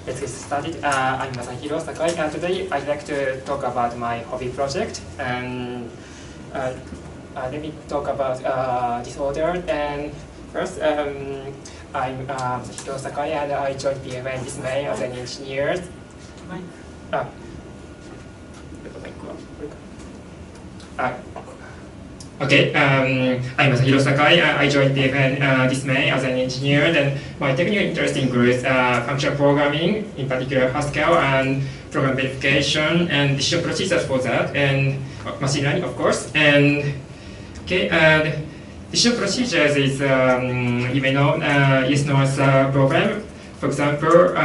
let's get started. I'm Masahiro Sakai. Today I'd like to talk about my hobby project. And let me talk about disorder. And first, I'm Masahiro Sakai, and I joined PFN this May as an engineer. Okay, I'm Masahiro Sakai. I joined PFN this May as an engineer, and my technical interest includes functional programming, in particular Haskell, and program verification, and decision procedures for that, and machine learning, of course. And okay, decision procedures is you may know yes/no answer problem. For example,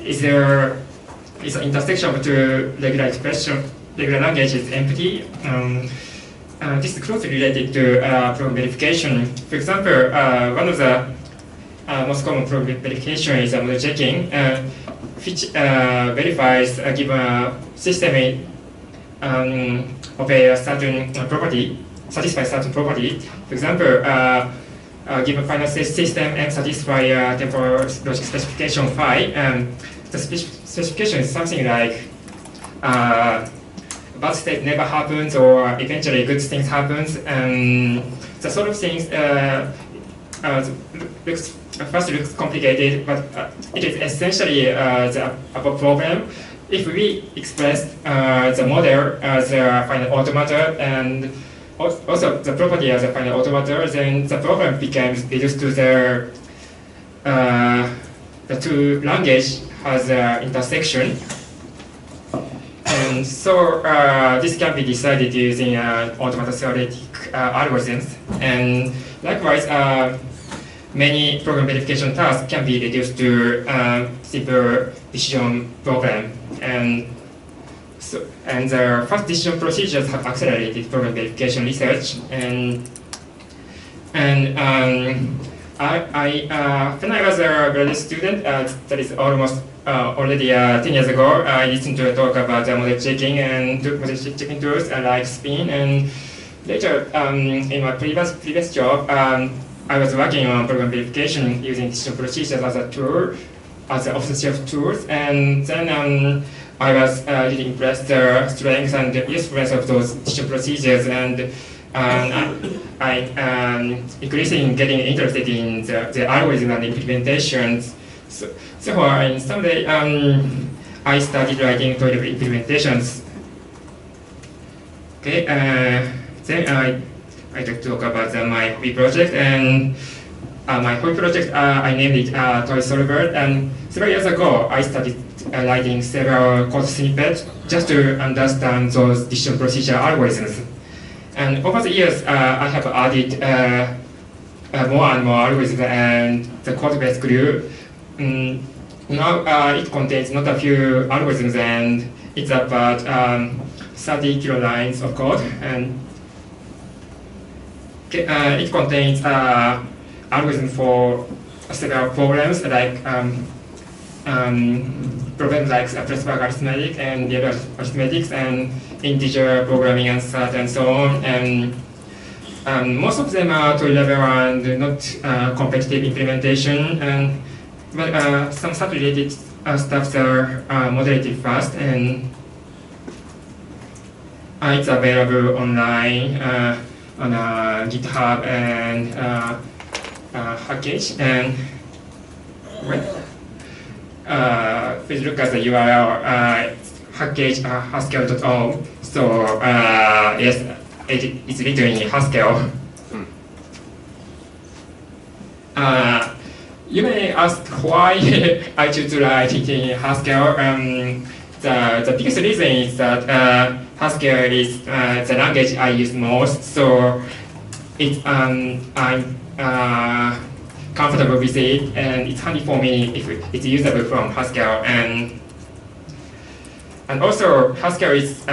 is an intersection between regular expression, regular language is empty. This is closely related to program verification. For example, one of the most common program verification is model checking, which verifies a given system of a certain property, satisfies certain property. For example, given final system M satisfies temporal logic specification phi. The specification is something like bad state never happens, or eventually good things happens, and the sort of things looks complicated, but it is essentially the above problem. If we express the model as a final automata and also the property as a final automata, then the problem becomes reduced to the two language has an intersection. And so this can be decided using automata theoretic algorithms. And likewise, many program verification tasks can be reduced to simple decision problem. And the fast decision procedures have accelerated program verification research. And when I was a graduate student, that is almost already 10 years ago, I listened to a talk about model checking and model checking tools like Spin. And later, in my previous job, I was working on program verification using decision procedures as a tool, as an off-the-shelf tools. And then I was really impressed the strengths and the usefulness of those decision procedures. And I increasingly getting interested in the algorithm and implementations. So someday I started writing 12 implementations. Okay, then I talk about my hobby project, and my hobby project I named it Toy Solver. And several years ago, I started writing several code snippets just to understand those decision procedure algorithms. And over the years, I have added more and more algorithms, and the code base grew. Now it contains not a few algorithms, and it's about 30 kilolines of code. And it contains algorithms for several problems, like problems like Pressburg arithmetic and the other arithmetics, and integer programming and so on. And most of them are to level and not competitive implementation. But some related stuff are moderately fast, and it's available online on GitHub and Hackage. And please look at the URL haskell.org. So yes, it's written in Haskell. You may ask why I choose to write it in Haskell. The biggest reason is that Haskell is the language I use most, so I'm comfortable with it, and it's handy for me if it's usable from Haskell. And also, Haskell is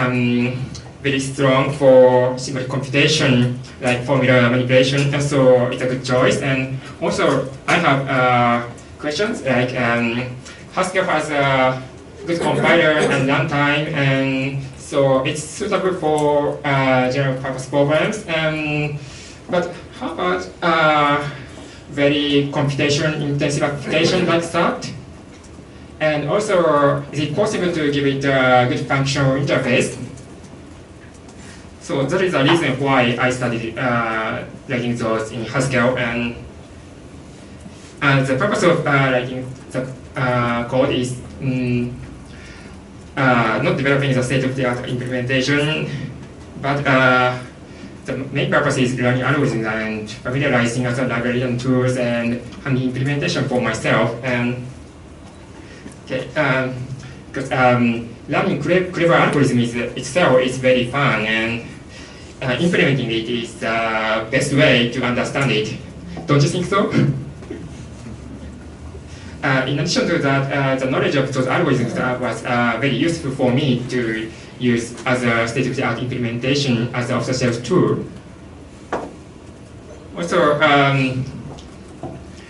very strong for symbolic computation, like formula manipulation, and so it's a good choice. And also, I have questions like Haskell has a good compiler and runtime, and so it's suitable for general purpose programs. But how about very computation intensive application like that? And also, is it possible to give it a good functional interface? So that is the reason why I started writing those in Haskell. And the purpose of writing the code is not developing the state-of-the-art implementation, but the main purpose is learning algorithms and familiarizing other libraries and tools and handling implementation for myself. And because learning clever algorithms itself is very fun, and implementing it is the best way to understand it. Don't you think so? In addition to that, the knowledge of those algorithms was very useful for me to use as a state-of-the-art implementation as an off-the-shelf tool. Also,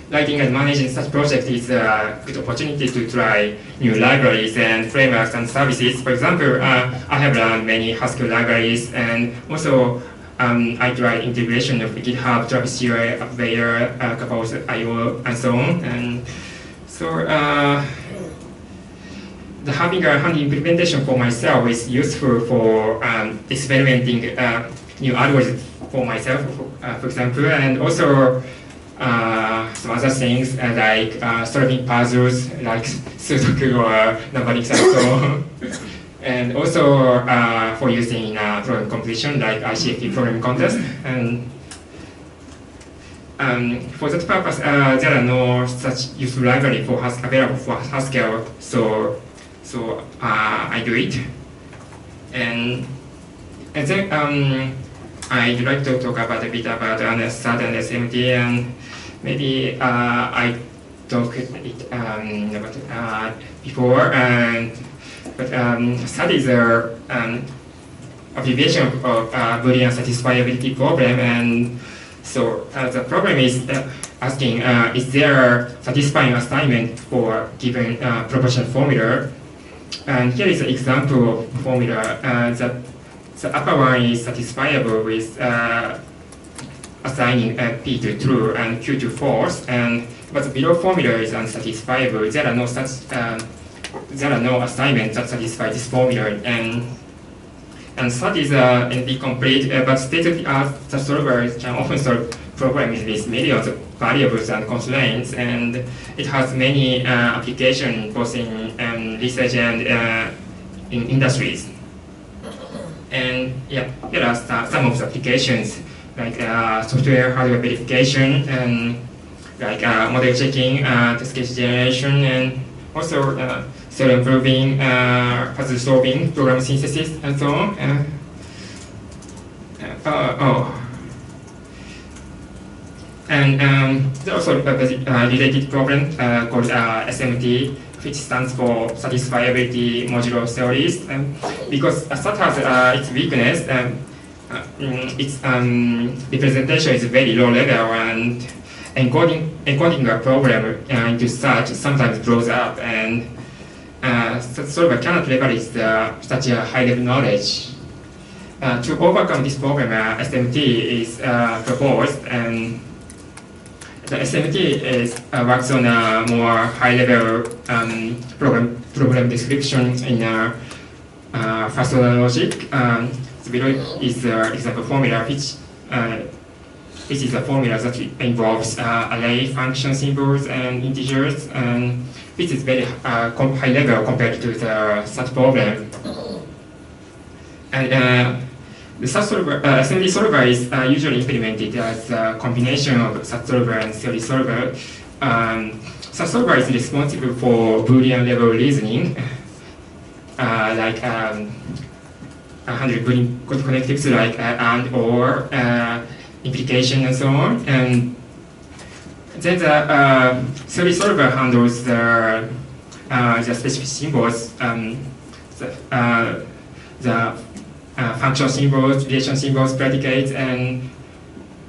writing and managing such projects is a good opportunity to try new libraries and frameworks and services. For example, I have learned many Haskell libraries, and also I tried integration of GitHub, Travis CI, Upware, Compose.io, and so on. And so the having a handy implementation for myself is useful for experimenting new algorithms for myself, for example, and also some other things like solving puzzles like Sudoku or numbering cycle, and also for using in program completion like ICFT program contest. And for that purpose, there are no such useful library for available for Haskell, so I do it. And then I'd like to talk about a bit about SAT and SMT, and maybe I talked it about before, but SAT is an abbreviation of Boolean satisfiability problem, and so the problem is asking, is there a satisfying assignment for given proportion formula? And here is an example of formula. The upper one is satisfiable with assigning P to true and Q to false, but the below formula is unsatisfiable. There are no assignments that satisfy this formula, and SAT is incomplete, but state-of-the-art solvers can often solve problems with millions of variables and constraints, and it has many applications both in research and in industries. And yeah, there are some of the applications like software hardware verification, and like model checking, test case generation, and also self-improving, puzzle solving, program synthesis, and so on. And there's also a related problem called SMT, which stands for satisfiability modulo theories. Because SAT has its weakness, its representation is very low level, and encoding a problem into SAT sometimes blows up, and SAT solver cannot leverage such a high-level knowledge. To overcome this problem, SMT is proposed, and the SMT works on a more high-level problem description in first order logic. Below is the example formula, which is a formula that involves array function symbols and integers, and which is very high level compared to the SAT problem. And the SAT solver, SMT solver is usually implemented as a combination of SAT solver and theory solver. SAT solver is responsible for Boolean level reasoning, like handle Boolean connectives like and, or, implication, and so on. And then the theory solver handles the specific symbols, the function symbols, relation symbols, predicates, and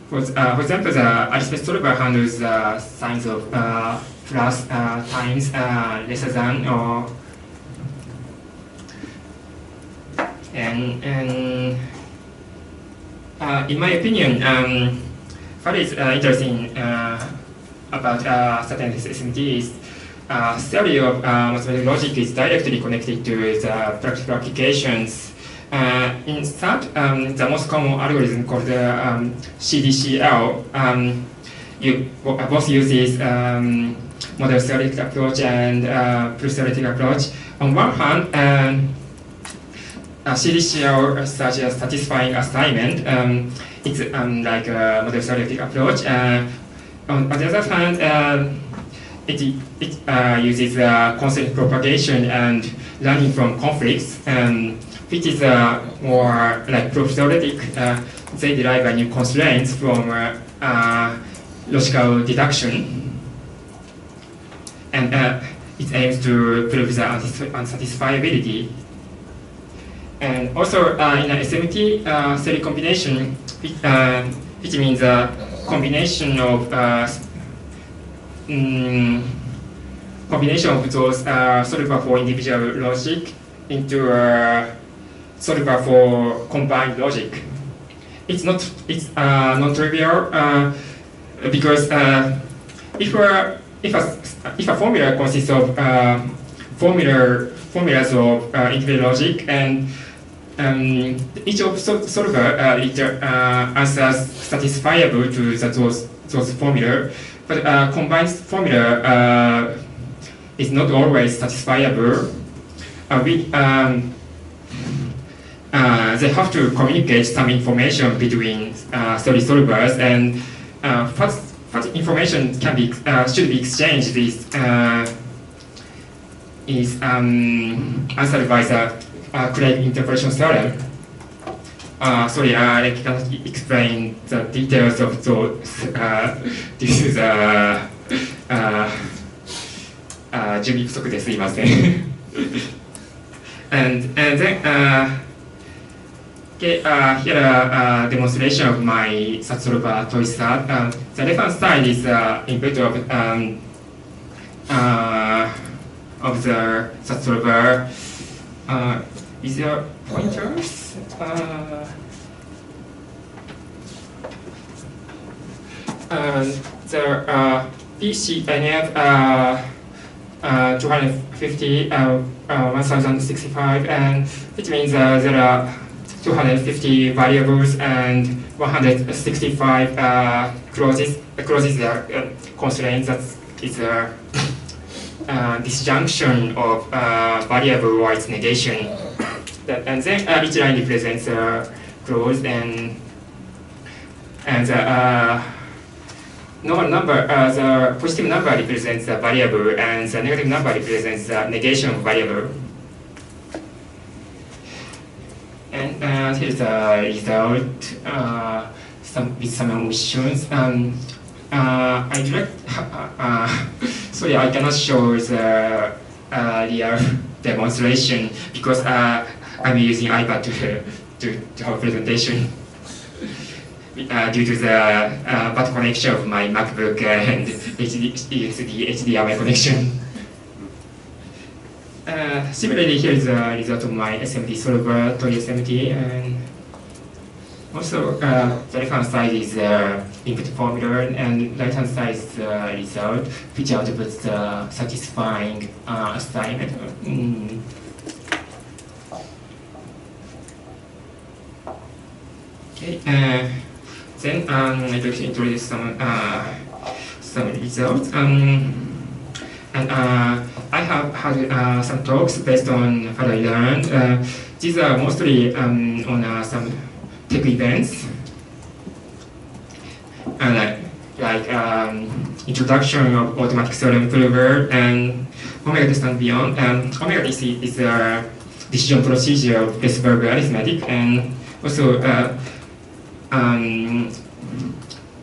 for example, the Arithmetic solver handles the signs of plus, times, lesser than, or and in my opinion, what is interesting about certain SMT is theory of mathematical logic is directly connected to the practical applications. In fact, the most common algorithm called the CDCL, both uses model theoretic approach and proof theoretic approach. On one hand, CDCL such as satisfying assignment, it's like a model theoretic approach. On the other hand, it uses concept propagation and learning from conflicts, which is more like proof theoretic. They derive new constraints from logical deduction, and it aims to prove the unsatisfiability. And also in a SMT theory combination, which means a combination of those solver for individual logic into a solver for combined logic. It's non-trivial because if a formula consists of formulas of individual logic, and each of solver answers satisfiable to those formula, but combined formula is not always satisfiable. They have to communicate some information between theory solvers, and what information should be exchanged is answered by the Craig interpolation theorem. Sorry, I cannot explain the details of those. This is 準備不足ですいません。and then here a demonstration of my SAT-solver toy SAT. The left-hand side is input of the SAT-solver. Is there pointers? The PCNF 250 1065, and which means there are 250 variables and 165 clauses. Clauses are constraints. That is a disjunction of variable or its negation. And then each line represents a clause, and the normal number, the positive number represents the variable, and the negative number represents the negation of variable. And here's the result with some omissions. Sorry, I cannot show the real demonstration because I'm using iPad to have presentation. Due to the bad connection of my MacBook and HDMI connection. Similarly, here is the result of my SMT solver, Toy SMT, and also the left-hand side is the input formula, and right-hand side is the result, which outputs the satisfying assignment. Okay. Then I'd like to introduce some results. And I have had some talks based on what I learned. These are mostly on some tech events, like introduction of automatic theorem prover and Omega test and beyond. Omega DC is a decision procedure of Hessenberg arithmetic, and also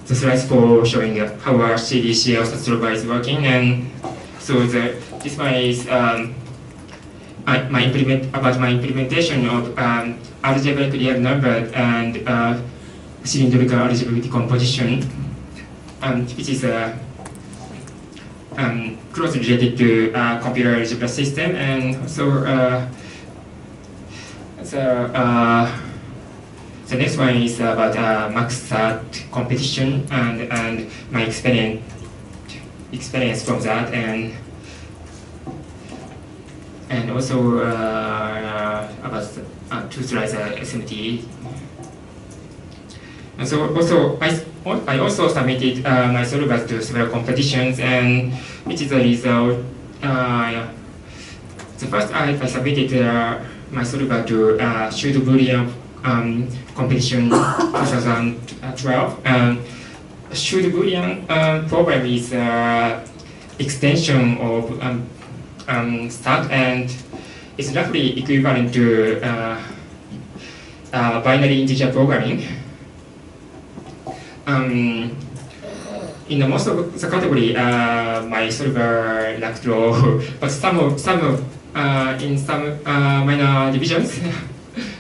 the slides for showing how our CDCL SAT-solver is working. And so this one is my implementation of algebraic real number and cylindrical algebraic decomposition, which is closely related to computer algebra system, and also the next one is about MaxSAT competition and my experience from that, and and also about two slides SMT. And so also I also submitted my solvers to several competitions, and which is the result. So first I submitted my solver to Pseudo Boolean competition 2012. Pseudo Boolean problem is extension of stat, and it's roughly equivalent to binary integer programming. In the most of the category, my solver ranked low, but in some minor divisions,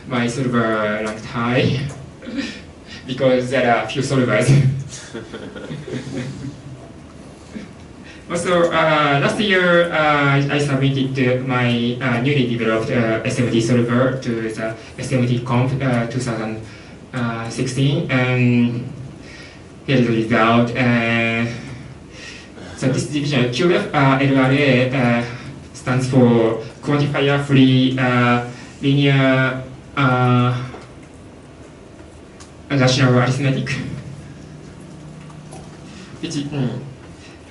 my solver ranked high because there are few solvers. Also, last year I submitted my newly developed SMT solver to the SMT Conf 2016, and here is the result. So this division, QF LRA, stands for quantifier-free linear rational arithmetic.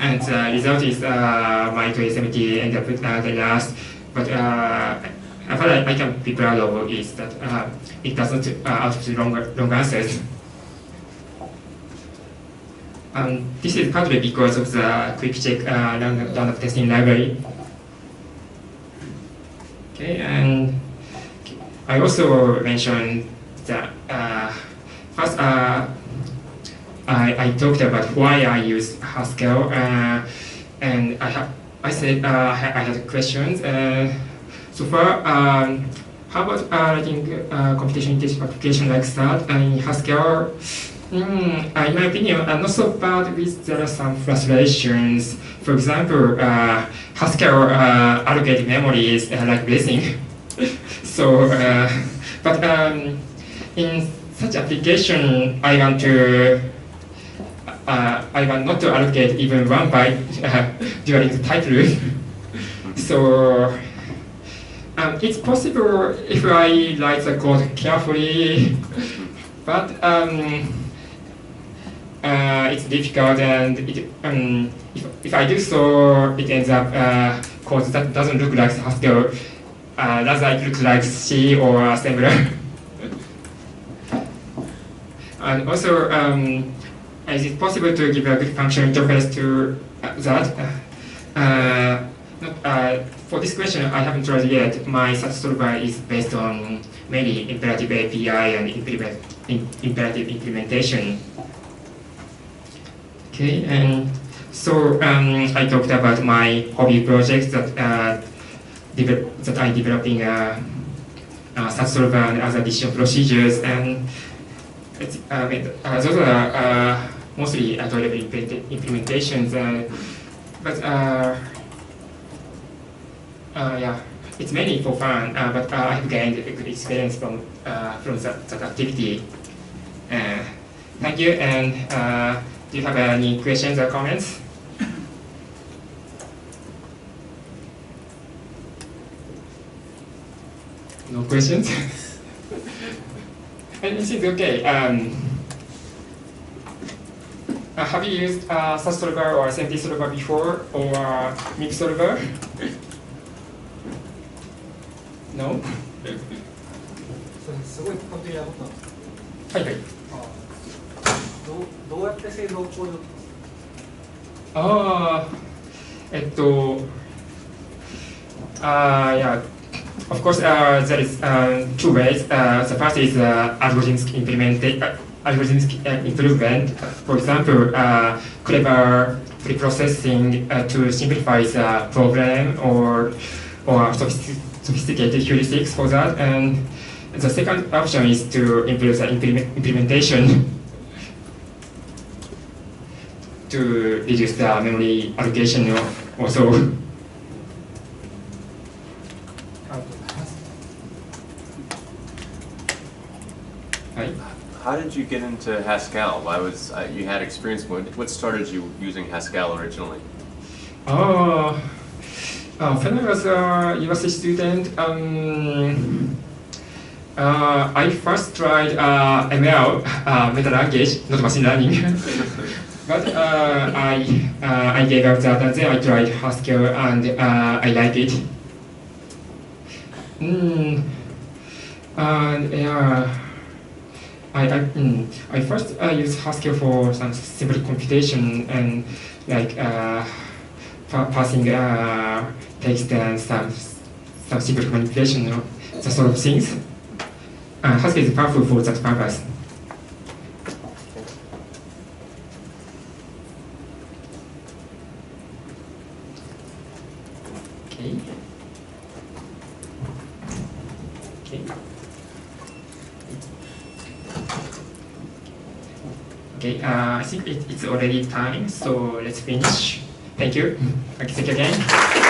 And the result is my SMT ended up the last, but what I can be proud of is that it doesn't output long answers. This is partly because of the quick check random testing library. Okay, and I also mentioned that first I talked about why I use Haskell, and I said I had questions. So far, how about writing computation intensive application like that in Haskell? In my opinion, not so bad. There are some frustrations. For example, Haskell allocate memory is like blessing. So, but in such application, I want not to allocate even 1 byte during the type loop. So it's possible if I write the code carefully, but it's difficult, and if I do so, it ends up code that doesn't look like Haskell, rather it looks like C or assembler. And also, is it possible to give a good function interface to that? For this question, I haven't tried yet. My such solver is based on mainly imperative API and imperative implementation. Okay, and so I talked about my hobby projects that I'm developing such solver and other decision procedures, and those are mostly available implementations, but yeah, it's mainly for fun, but I have gained a good experience from that activity. Thank you, and do you have any questions or comments? No questions? And this is okay. Have you used SAS solver or SMT solver before, or MIP solver? No? すごい本当にやったんですか。はいはい。どうやって製造工場。Yeah. Of course, there is 2 ways. The first is algorithmic improvement. For example, clever preprocessing to simplify the problem, or sophisticated heuristics for that. And the second option is to improve the implementation to reduce the memory allocation also. How did you get into Haskell? Why was you had experience? What started you using Haskell originally? When I was a university student, I first tried ML, meta language, not machine learning. But I gave up that, and then I tried Haskell, and I like it. I first used Haskell for some simple computation and like passing text and some simple manipulation, that sort of things. Haskell is powerful for that purpose. Okay, I think it's already time, so let's finish. Thank you. Thank you again.